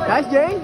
Nice, Jane!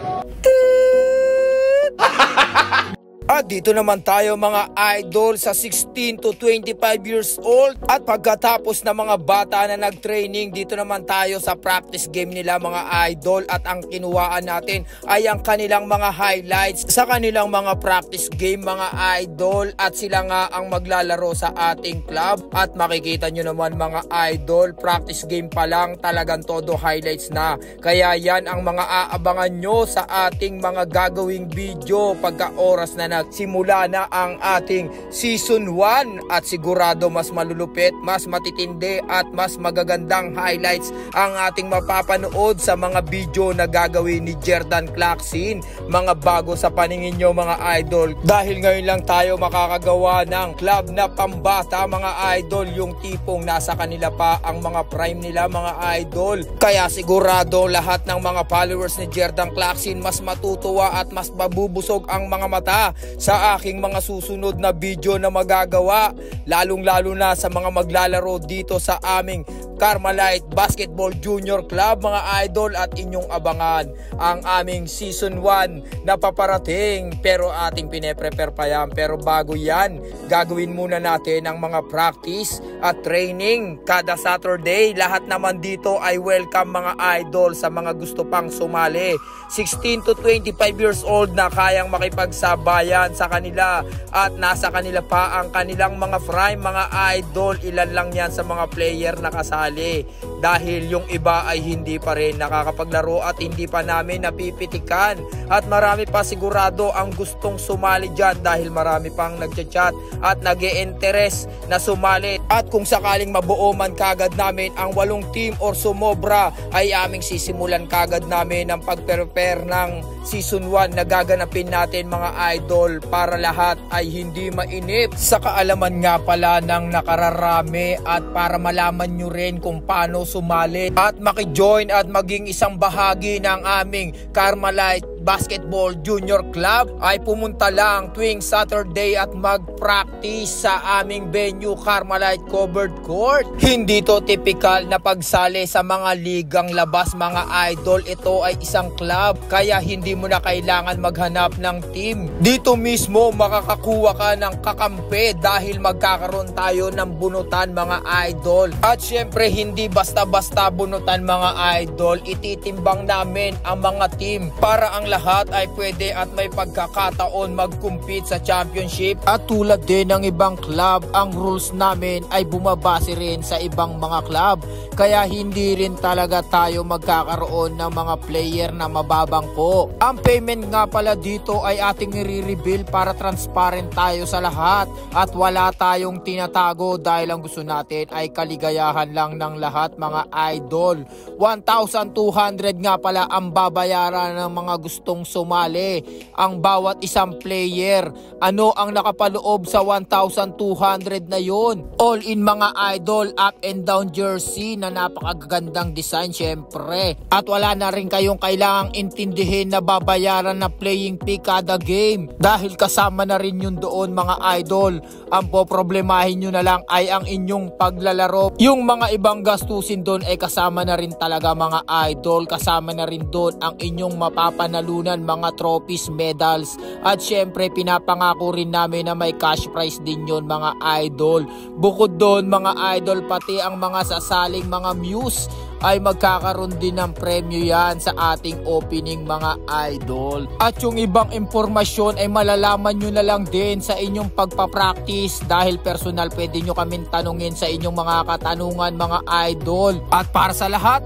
At dito naman tayo mga idol sa 16 to 25 years old. At pagkatapos na mga bata na nag-training, dito naman tayo sa practice game nila mga idol. At ang kinuhaan natin ay ang kanilang mga highlights sa kanilang mga practice game mga idol. At sila nga ang maglalaro sa ating club. At makikita nyo naman mga idol, practice game pa lang talagang todo highlights na. Kaya yan ang mga aabangan nyo sa ating mga gagawing video pagka oras na simula na ang ating season 1 at sigurado mas malulupit, mas matitindi at mas magagandang highlights ang ating mapapanood sa mga video na gagawin ni Jerdan Claxin, mga bago sa paningin nyo mga idol. Dahil ngayon lang tayo makakagawa ng club na pambata mga idol, yung tipong nasa kanila pa ang mga prime nila mga idol. Kaya sigurado lahat ng mga followers ni Jerdan Claxin mas matutuwa at mas mabubusog ang mga mata sa aking mga susunod na video na magagawa, lalong-lalo na sa mga maglalaro dito sa aming Carmelite Basketball Junior Club mga idol. At inyong abangan ang aming season 1 na paparating, pero ating pine-prepare pa yan. Pero bago yan, gagawin muna natin ang mga practice at training kada Saturday. Lahat naman dito ay welcome mga idol sa mga gusto pang sumali, 16 to 25 years old na kayang makipagsabayan sa kanila at nasa kanila pa ang kanilang mga prime mga idol. Ilan lang yan sa mga player na kasali, dahil yung iba ay hindi pa rin nakakapaglaro at hindi pa namin napipitikan. At marami pa sigurado ang gustong sumali dyan dahil marami pang nagchat-chat at nag-e-interest na sumali. At kung sakaling mabuo man kagad namin ang 8 team or sumobra, ay aming sisimulan kagad namin ang pag-prepare ng season 1 na gaganapin natin mga idol, para lahat ay hindi mainip sa kaalaman nga pala ng nakararami at para malaman nyo rin kung paano sumali at makijoin at maging isang bahagi ng aming Carmelite Basketball Junior Club. Ay pumunta lang tuwing Saturday at mag-practice sa aming venue, Carmelite Covered Court. Hindi to typical na pagsali sa mga ligang labas mga idol. Ito ay isang club, kaya hindi mo na kailangan maghanap ng team. Dito mismo makakakuha ka ng kakampi dahil magkakaroon tayo ng bunutan mga idol. At syempre hindi basta-basta bunutan mga idol, ititimbang namin ang mga team para ang lahat ay pwede at may pagkakataon mag-compete sa championship. At tulad din ng ibang club, ang rules namin ay bumabase rin sa ibang mga club, kaya hindi rin talaga tayo magkakaroon ng mga player na mababangko. Ang payment nga pala dito ay ating i-reveal para transparent tayo sa lahat at wala tayong tinatago, dahil ang gusto natin ay kaligayahan lang ng lahat mga idol. 1,200 nga pala ang babayaran ng mga gustong sumali, ang bawat isang player. Ano ang nakapaloob sa 1,200 na yon? All in mga idol, up and down jersey na napakagandang design syempre. At wala na rin kayong kailangang intindihin na babayaran na playing fee kada game, dahil kasama na rin yun doon mga idol. Ang poproblemahin nyo na lang ay ang inyong paglalaro. Yung mga ibang gastusin doon ay kasama na rin talaga mga idol. Kasama na rin doon ang inyong mapapanalunan mga trophies, medals, at syempre pinapangako rin namin na may cash prize din yon mga idol. Bukod doon mga idol, pati ang mga sasaling mga muse ay magkakaroon din ng premyo yan sa ating opening mga idol. At yung ibang impormasyon ay malalaman nyo na lang din sa inyong pagpapractice, dahil personal pwede nyo kaming tanungin sa inyong mga katanungan mga idol. At para sa lahat,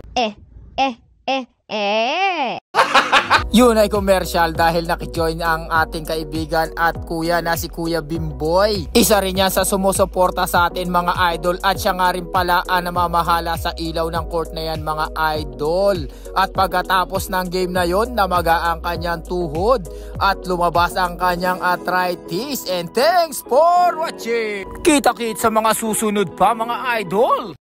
yun ay commercial, dahil nakijoin ang ating kaibigan at kuya na si Kuya Bimboy. Isa rin yan sa sumusuporta sa atin mga idol, at siya nga rin pala ang namamahala sa ilaw ng court na yan mga idol. At pagkatapos ng game na yon, namaga ang kanyang tuhod at lumabas ang kanyang arthritis. And thanks for watching. Kita-kit sa mga susunod pa mga idol.